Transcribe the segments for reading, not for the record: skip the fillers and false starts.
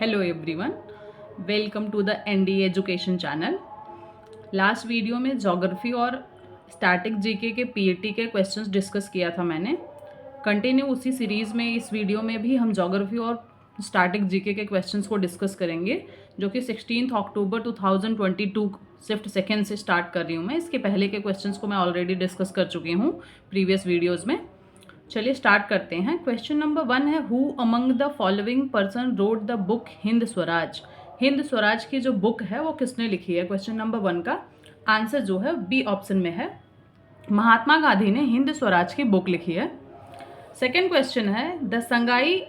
Hello everyone, welcome to the NDA education channel. Last video में geography और static GK के PAT के questions discuss किया था मैंने। कंटिन्यू उसी सीरीज़ में इस वीडियो में भी हम ज्योग्राफी और स्टैटिक जीके के क्वेश्चंस को डिस्कस करेंगे, जो कि 16 अक्टूबर 2022 शिफ्ट सेकेंड से स्टार्ट कर रही हूँ मैं। इसके पहले के क्वेश्चंस को मैं ऑलरेडी डिस्कस कर चुकी हूँ प्रीवियस वीडियोज़ में। चलिए स्टार्ट करते हैं। क्वेश्चन नंबर 1 है, who among the following person road the book Hind Swaraj. Hind Swaraj की जो बुक है वो किसने लिखी है? क्वेश्चन नंबर 1 का आंसर जो है बी ऑप्शन में है, महात्मा गांधी ने हिंद स्वराज की बुक लिखी है। सेकेंड क्वेश्चन है, the Sangai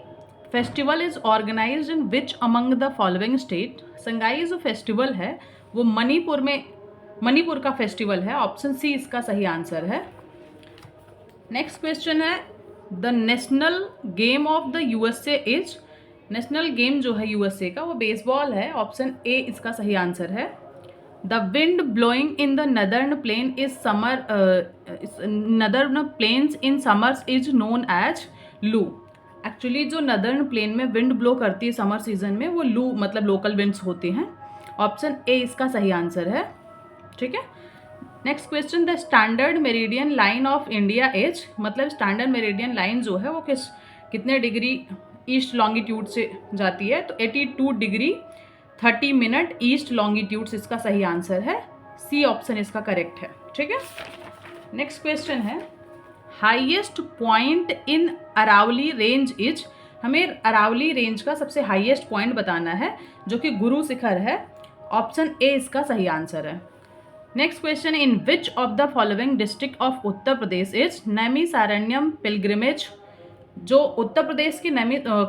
festival is organized in which among the following state. Sangai जो फेस्टिवल है वो मणिपुर का फेस्टिवल है। ऑप्शन सी इसका सही आंसर है। नेक्स्ट क्वेश्चन है, the national game of the USA is. National game जो है यूएसए का वो बेसबॉल है। ऑप्शन ए इसका सही आंसर है। The wind blowing in the northern plain is northern plains in summers is known as loo. Actually जो नदर्न प्लेन में विंड ब्लो करती है समर सीजन में वो लू मतलब लोकल विंड्स होती हैं। ऑप्शन ए इसका सही आंसर है। ठीक है। Next question, the standard meridian line of India is. मतलब स्टैंडर्ड मेरिडियन लाइन जो है वो कितने डिग्री ईस्ट लॉन्गिट्यूड से जाती है? तो 82 डिग्री 30 मिनट ईस्ट लॉन्गिट्यूड इसका सही आंसर है। सी ऑप्शन इसका करेक्ट है। ठीक है। नेक्स्ट क्वेश्चन है, highest point in Aravalli range is. हमें अरावली रेंज का सबसे हाईएस्ट पॉइंट बताना है जो कि गुरु शिखर है। ऑप्शन ए इसका सही आंसर है। Next question, in which of the following district of Uttar Pradesh is Naimisharanyam pilgrimage. जो उत्तर प्रदेश की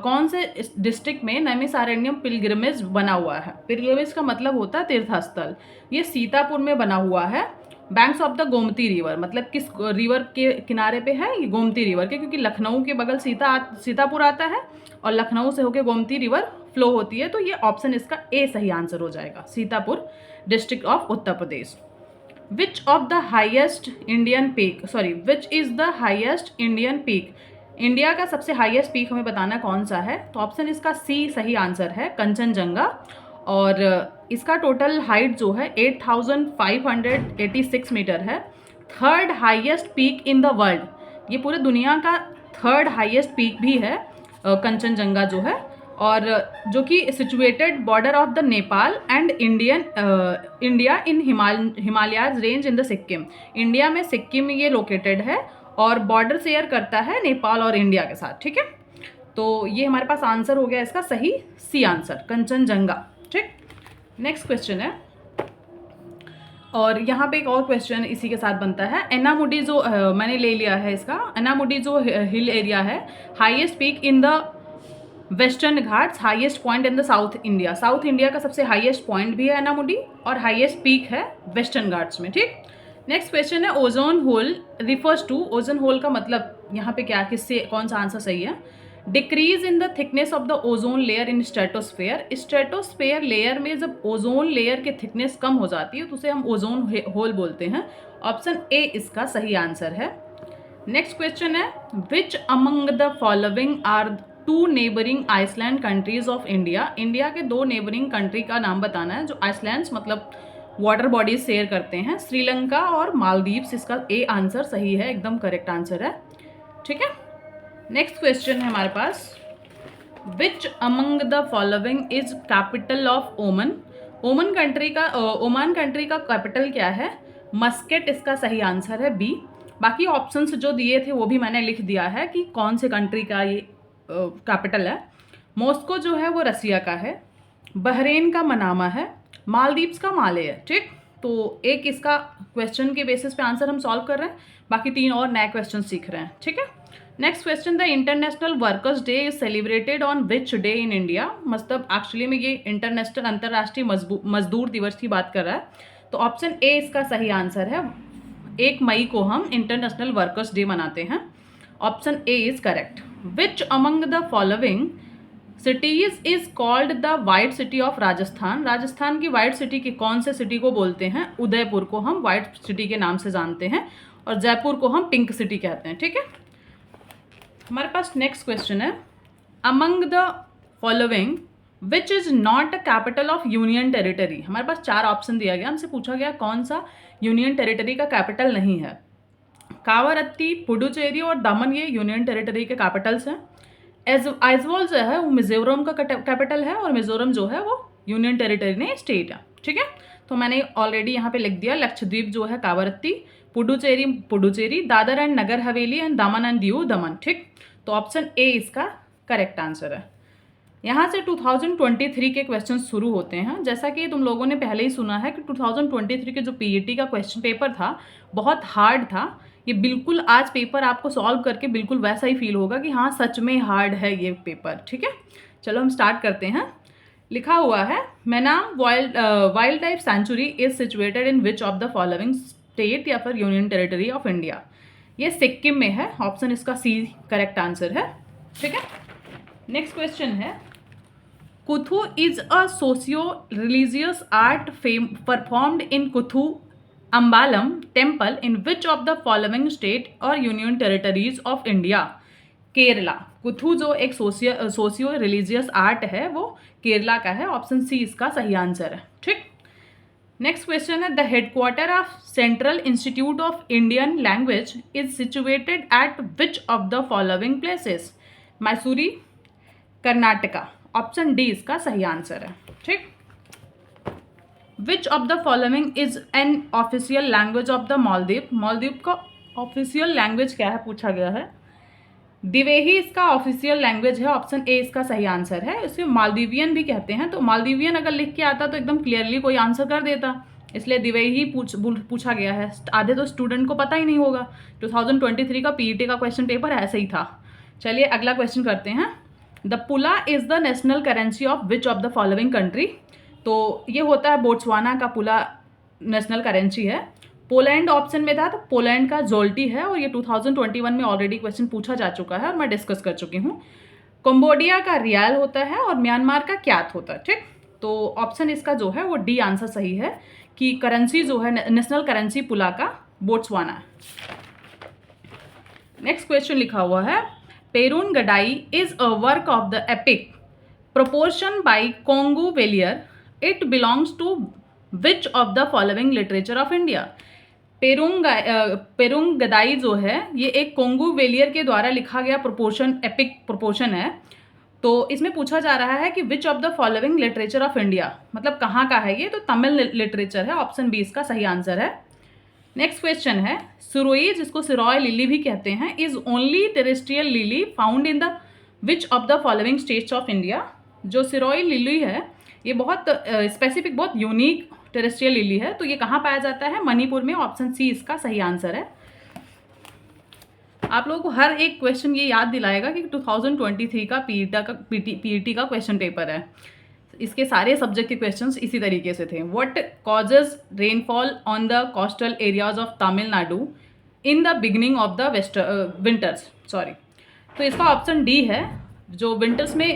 कौन से डिस्ट्रिक्ट में नैमिषारण्यम पिलग्रिमेज बना हुआ है? पिलग्रिमेज का मतलब होता है तीर्थस्थल। ये सीतापुर में बना हुआ है, banks of the Gomti river. मतलब किस रिवर के किनारे पे है? ये गोमती रिवर के, क्योंकि लखनऊ के बगल सीतापुर आता है और लखनऊ से होकर गोमती रिवर फ्लो होती है। तो ये ऑप्शन इसका ए सही आंसर हो जाएगा, Sitapur district of Uttar Pradesh. Which of the highest Indian peak, which is the highest Indian peak? India का सबसे हाईएस्ट पीक हमें बताना कौन सा है? तो ऑप्शन इसका सी सही आंसर है, कंचनजंगा। और इसका टोटल हाइट जो है 8586 मीटर है। Third highest peak in the world, ये पूरे दुनिया का थर्ड हाईएस्ट पीक भी है कंचनजंगा जो है, और जो कि situated border of the Nepal and India in Himalayas range in the Sikkim. India में सिक्किम में ये लोकेटेड है और बॉर्डर शेयर करता है नेपाल और इंडिया के साथ। ठीक है। तो ये हमारे पास आंसर हो गया इसका सही, सी आंसर, कंचनजंगा। ठीक। नेक्स्ट क्वेश्चन है, और यहाँ पे एक और क्वेश्चन इसी के साथ बनता है। एनामुडी जो मैंने ले लिया है इसका, एनामुडी जो हिल एरिया है, highest peak in the Western Ghats, highest point in the South India. South India का सबसे हाईएस्ट पॉइंट भी है एनामुडी और हाईएस्ट पीक है वेस्टर्न घाट्स में। ठीक। नेक्स्ट क्वेश्चन है, ozone hole refers to. Ozone hole का मतलब यहाँ पे क्या, किससे कौन सा आंसर सही है? Decrease in the thickness of the ozone layer in stratosphere. Stratosphere layer में जब ओजोन लेयर की थिकनेस कम हो जाती है तो उसे हम ओजोन होल बोलते हैं। ऑप्शन ए इसका सही आंसर है। नेक्स्ट क्वेश्चन है, which among the following are two neighbouring island countries of India. India के दो नेबरिंग कंट्री का नाम बताना है जो आइसलैंड्स मतलब वाटर बॉडीज शेयर करते हैं, श्रीलंका और मालदीव्स। इसका ए आंसर सही है, एकदम करेक्ट आंसर है। ठीक है। नेक्स्ट क्वेश्चन है हमारे पास, which among the following is capital of Oman. Oman country का ओमान कंट्री का कैपिटल क्या है? मस्केट इसका सही आंसर है, बी। बाकी ऑप्शंस जो दिए थे वो भी मैंने लिख दिया है कि कौन से कंट्री का ये कैपिटल है। मॉस्को जो है वो रसिया का है, बहरेन का मनामा है, मालदीव्स का माले है। ठीक। तो एक इसका क्वेश्चन के बेसिस पे आंसर हम सॉल्व कर रहे हैं, बाकी 3 और नए क्वेश्चन सीख रहे हैं। ठीक है। Next question, the international workers day is celebrated on which day in India. मतलब एक्चुअली में ये इंटरनेशनल अंतर्राष्ट्रीय मजदूर दिवस की बात कर रहा है। तो ऑप्शन ए इसका सही आंसर है। 1 मई को हम इंटरनेशनल वर्कर्स डे मनाते हैं। Option A is correct. Which among the following cities is called the white city of Rajasthan. Rajasthan की वाइट सिटी की कौन से सिटी को बोलते हैं? उदयपुर को हम वाइट सिटी के नाम से जानते हैं और जयपुर को हम पिंक सिटी कहते हैं। ठीक है। हमारे पास नेक्स्ट क्वेश्चन है, among the following which is not a capital of union territory. हमारे पास 4 ऑप्शन दिया गया, हमसे पूछा गया कौन सा यूनियन टेरिटरी का कैपिटल नहीं है। कावारत्ती, पुडुचेरी और दमन ये यूनियन टेरिटरी के कैपिटल्स हैं। आइजवॉल जो है वो मिजोरम का कैपिटल है और मिजोरम जो है वो यूनियन टेरिटरी नहीं स्टेट है। ठीक है, तो मैंने ऑलरेडी यहाँ पे लिख दिया। लक्षद्वीप जो है Kavaratti, Puducherry, Dadar and Nagar Haveli and Daman and Diu Daman. ठीक, तो ऑप्शन ए इसका करेक्ट आंसर है। यहाँ से 2023 के क्वेश्चन शुरू होते हैं। जैसा कि तुम लोगों ने पहले ही सुना है कि 2023 के जो पीईटी का क्वेश्चन पेपर था बहुत हार्ड था। ये बिल्कुल आज पेपर आपको सॉल्व करके बिल्कुल वैसा ही फील होगा कि हाँ सच में हार्ड है ये पेपर। ठीक है, चलो हम स्टार्ट करते हैं। लिखा हुआ है Maenam wildlife sanctuary is situated in which of the following state या फिर यूनियन टेरिटरी ऑफ इंडिया। ये सिक्किम में है, ऑप्शन इसका सी करेक्ट आंसर है। ठीक है, नेक्स्ट क्वेश्चन है Koothu is a socio religious art performed in Koothu Ambalam temple in which of the following state और union territories of India. Kerala. Koothu जो एक सोशियो रिलीजियस आर्ट है वो केरला का है, ऑप्शन सी इसका सही आंसर है। ठीक, नेक्स्ट क्वेश्चन है the headquarter of central institute of Indian language is situated at which of the following places. मैसूरी, Karnataka, option D इसका सही आंसर है। ठीक, विच of the following is an official language of the Maldives. Maldives का official language क्या है पूछा गया है। दिवेही इसका ऑफिशियल लैंग्वेज है, ऑप्शन ए इसका सही आंसर है। इसे मालदीवियन भी कहते हैं, तो मालदीवियन अगर लिख के आता तो एकदम क्लियरली कोई आंसर कर देता, इसलिए दिवेही पूछा गया है। आधे तो स्टूडेंट को पता ही नहीं होगा। 2023 का पीईटी का क्वेश्चन पेपर ऐसे ही था। चलिए अगला क्वेश्चन करते हैं। द पुला is the national currency of which of the following country. तो ये होता है बोट्सवाना का पुला नेशनल करेंसी है। पोलैंड ऑप्शन में था तो पोलैंड का जोल्टी है और ये 2021 में ऑलरेडी क्वेश्चन पूछा जा चुका है और मैं डिस्कस कर चुकी हूँ। कंबोडिया का रियाल होता है और म्यांमार का क्यात होता है। ठीक, तो ऑप्शन इसका जो है वो डी आंसर सही है कि करेंसी जो है नेशनल करेंसी पुला का बोट्सवाना है। नेक्स्ट क्वेश्चन लिखा हुआ है Perungadai is a work of the epic proportion by Konguvelir. It belongs to which of the following literature of India. Perungadai जो है ये एक कोंगू वेलियर के द्वारा लिखा गया प्रोपोर्शन एपिक प्रोपोर्शन है। तो इसमें पूछा जा रहा है कि विच of the following literature of India, मतलब कहाँ का है ये, तो तमिल लिटरेचर है, ऑप्शन बी इसका सही आंसर है। नेक्स्ट क्वेश्चन है सुरोई जिसको सिरोय लिली भी कहते हैं is only terrestrial lily found in the which of the following states of India. जो सिरोय लिली है ये बहुत स्पेसिफिक बहुत यूनिक टेरेस्ट्रियल लिली है, तो ये कहाँ पाया जाता है, मणिपुर में, ऑप्शन सी इसका सही आंसर है। आप लोगों को हर एक क्वेश्चन ये याद दिलाएगा कि 2023 का पीईटी का क्वेश्चन पेपर है। इसके सारे सब्जेक्ट के क्वेश्चंस इसी तरीके से थे। What causes rainfall on the coastal areas of Tamil Nadu in the beginning of the winters. तो इसका ऑप्शन डी है। जो विंटर्स में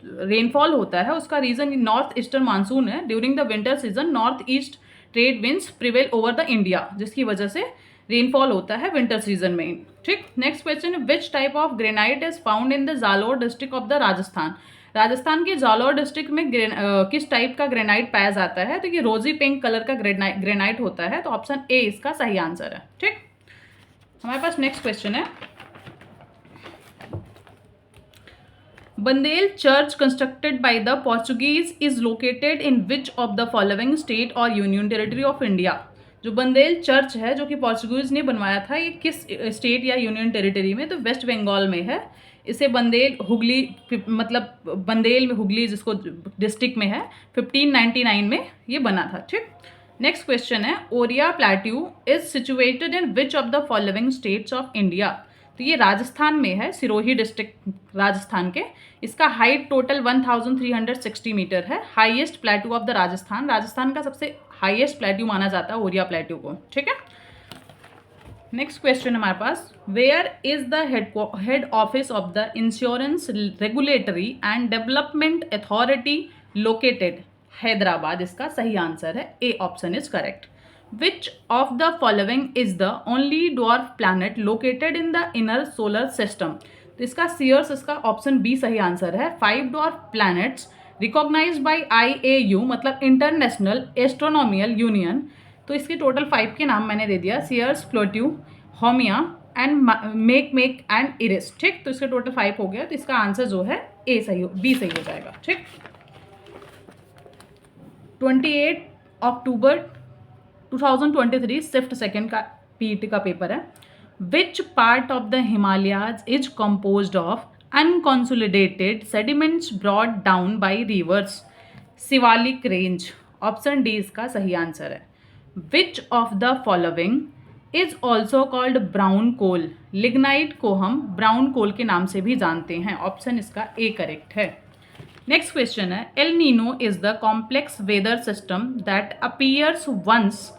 रेनफॉल होता है उसका रीजन नॉर्थ ईस्टर्न मानसून है। During the winter season north east trade winds prevail over the India, जिसकी वजह से रेनफॉल होता है विंटर सीजन में। ठीक, नेक्स्ट क्वेश्चन है which type of granite is found in the Jalore district of the Rajasthan. Rajasthan के जालोर डिस्ट्रिक्ट में किस टाइप का ग्रेनाइट पाया जाता है, तो ये रोजी पिंक कलर का ग्रेनाइट होता है, तो ऑप्शन ए इसका सही आंसर है। ठीक, हमारे पास नेक्स्ट क्वेश्चन है Bandel church constructed by the Portuguese is located in which of the following state और यूनियन टेरिटरी ऑफ इंडिया। जो बंदेल चर्च है जो कि पोर्चुगीज ने बनवाया था ये किस स्टेट या यूनियन टेरिटरी में, तो वेस्ट बंगाल में है। इसे बंदेल हुगली मतलब बंदेल में हुगली जिसको डिस्ट्रिक्ट में है 1599 में ये बना था। ठीक, नेक्स्ट क्वेश्चन है Oria plateau is situated in which of the following states of India. तो ये राजस्थान में है, सिरोही डिस्ट्रिक्ट राजस्थान के। इसका हाइट टोटल 1360 मीटर है। Highest plateau of the Rajasthan का सबसे हाईएस्ट प्लेट्यू माना जाता है ओरिया प्लेट्यू को। ठीक है, नेक्स्ट क्वेश्चन हमारे पास where is the head office of the Insurance Regulatory and Development Authority located. Hyderabad इसका सही आंसर है, A option is correct. Which of the following is the only dwarf planet located in the inner solar system? तो इसका seers इसका option B सही answer है। 5 dwarf planets recognised by IAU मतलब International Astronomical Union. तो इसके total 5 के नाम मैंने दे दिया, Ceres, Pluto, Haumea and Makemake and Eris. ठीक, तो इसके टोटल 5 हो गया, तो इसका आंसर जो है बी सही हो जाएगा। ठीक, 28 अक्टूबर 2023 शिफ्ट सेकेंड का पीईटी का पेपर है। Which part of the Himalayas is composed of unconsolidated sediments brought down by rivers? Shivalik range. Option D इसका सही आंसर है। Which of the following is also called brown coal? Lignite को हम brown कोल के नाम से भी जानते हैं। ऑप्शन इसका ए करेक्ट है। नेक्स्ट क्वेश्चन है, El Nino is the complex weather system that appears once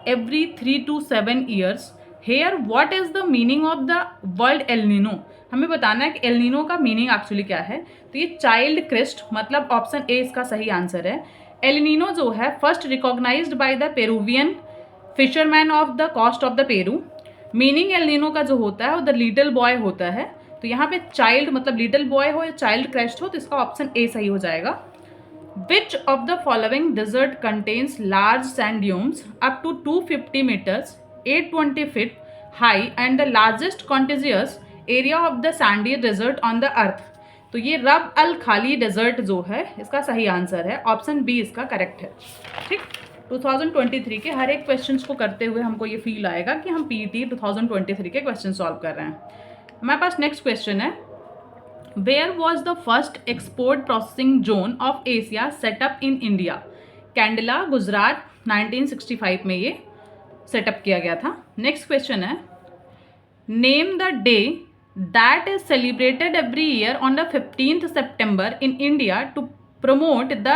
every 3 to 7 years. Here what is the meaning of the word El Nino? हमें बताना है कि एल नीनो का मीनिंग एक्चुअली क्या है। तो ये चाइल्ड क्रिस्ट मतलब ऑप्शन ए इसका सही आंसर है। एल नीनो जो है first recognized by the Peruvian fisherman of the coast of the Peru. Meaning L Nino का जो होता है वो द लिटिल बॉय होता है। तो यहाँ पे चाइल्ड मतलब लिटिल बॉय हो या चाइल्ड क्रेस्ट हो, तो इसका ऑप्शन ए सही हो जाएगा। Which of the following desert contains large sand dunes up to 250 metres 820 feet high and the largest contiguous area of the sandy desert on the earth? तो ये रब अल खाली डेजर्ट जो है इसका सही आंसर है। ऑप्शन बी इसका करेक्ट है। ठीक, 2023 के हर एक क्वेश्चन को करते हुए हमको ये फील आएगा कि हम पीईटी 2023 के क्वेश्चन सॉल्व कर रहे हैं। हमारे पास नेक्स्ट क्वेश्चन है, where was the first export processing zone of Asia set up in India? Kandla, Gujarat, 1965 में ये सेटअप किया गया था। नेक्स्ट क्वेश्चन है, name the day that is celebrated every year on the 15th September in India to promote the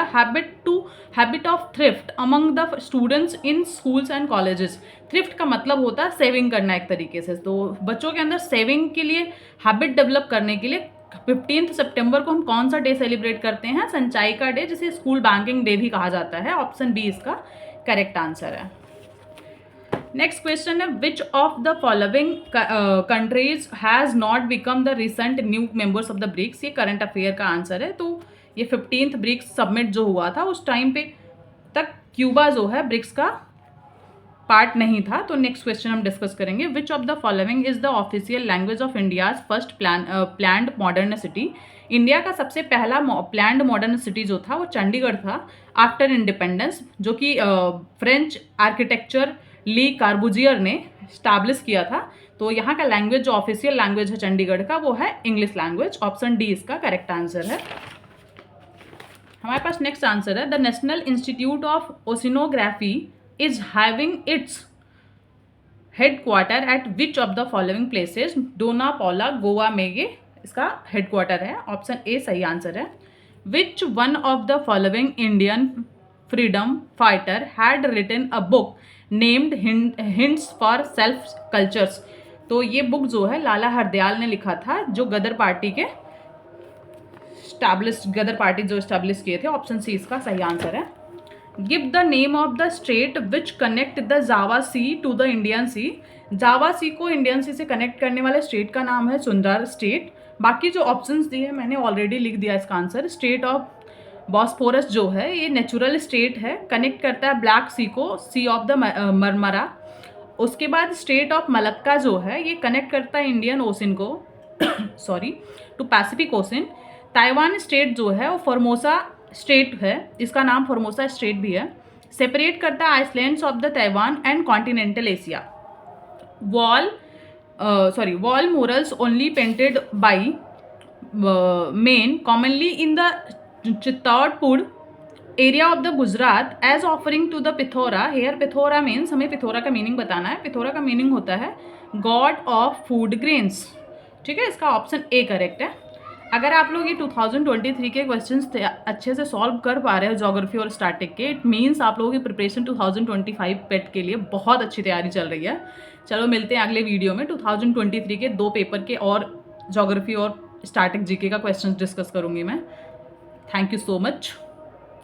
habit of thrift among the students in schools and colleges। Thrift का मतलब होता है saving करना एक तरीके से। तो बच्चों के अंदर सेविंग के लिए हैबिट डेवलप करने के लिए 15 सितंबर को हम कौन सा डे सेलिब्रेट करते हैं? संचाई का डे, जिसे स्कूल बैंकिंग डे भी कहा जाता है। ऑप्शन बी इसका करेक्ट आंसर है। नेक्स्ट क्वेश्चन है, which of the following countries has not become the recent new members of the BRICS? ये करंट अफेयर का आंसर है। तो ये 15th ब्रिक्स समिट जो हुआ था उस टाइम पे तक क्यूबा जो है ब्रिक्स का पार्ट नहीं था। तो नेक्स्ट क्वेश्चन हम डिस्कस करेंगे, विच of the following is the official language of India's first planned modern city? India का सबसे पहला प्लान्ड मॉडर्न सिटी जो था वो चंडीगढ़ था आफ्टर इंडिपेंडेंस, जो कि फ्रेंच आर्किटेक्चर ली कार्बुजियर ने स्टैब्लिश किया था। तो यहाँ का लैंग्वेज जो ऑफिशियल लैंग्वेज है चंडीगढ़ का वो है इंग्लिश लैंग्वेज। ऑप्शन डी इसका करेक्ट आंसर है। हमारे पास नेक्स्ट आंसर है, the National Institute of Oceanography is having its headquarter at which of the following places? Dona Paula, Goa में ये इसका हेडक्वार्टर है। ऑप्शन ए सही आंसर है। Which one of the following Indian freedom fighter had written a book named hints for self cultures? तो ये book जो है लाला हरदयाल ने लिखा था, जो गदर पार्टी जो स्टैब्लिश किए थे। ऑप्शन सी इसका सही आंसर है। Give the name of the state which connect the Java sea to the Indian sea? Java sea को इंडियन सी से कनेक्ट करने वाले स्टेट का नाम है सुंदर स्टेट। बाकी जो ऑप्शंस दिए हैं मैंने ऑलरेडी लिख दिया इसका आंसर। स्टेट ऑफ बॉस्फोरस जो है ये नेचुरल स्टेट है, कनेक्ट करता है ब्लैक सी को सी ऑफ द मरमरा। उसके बाद स्टेट ऑफ मलक्का जो है ये कनेक्ट करता है इंडियन ओशन को to Pacific ocean. Taiwan state जो है वो फॉर्मोसा स्टेट है, इसका नाम फॉर्मोसा स्टेट भी है, सेपरेट करता है islands of the Taiwan and continental Asia. Wall murals only painted by men commonly in the Chittorpur area of the Gujarat as offering to the Pithora। Here Pithora means, हमें पिथोरा का meaning बताना है। पिथोरा का meaning होता है God of food grains. ठीक है, इसका ऑप्शन ए करेक्ट है। अगर आप लोग ये 2023 के क्वेश्चंस अच्छे से सॉल्व कर पा रहे हो ज्योग्राफी और स्टैटिक के, इट मीन्स आप लोगों की प्रिपरेशन 2025 पेट के लिए बहुत अच्छी तैयारी चल रही है। चलो मिलते हैं अगले वीडियो में। 2023 के 2 पेपर के और ज्योग्राफी और स्टैटिक जीके का क्वेश्चंस डिस्कस करूंगी मैं। Thank you so much.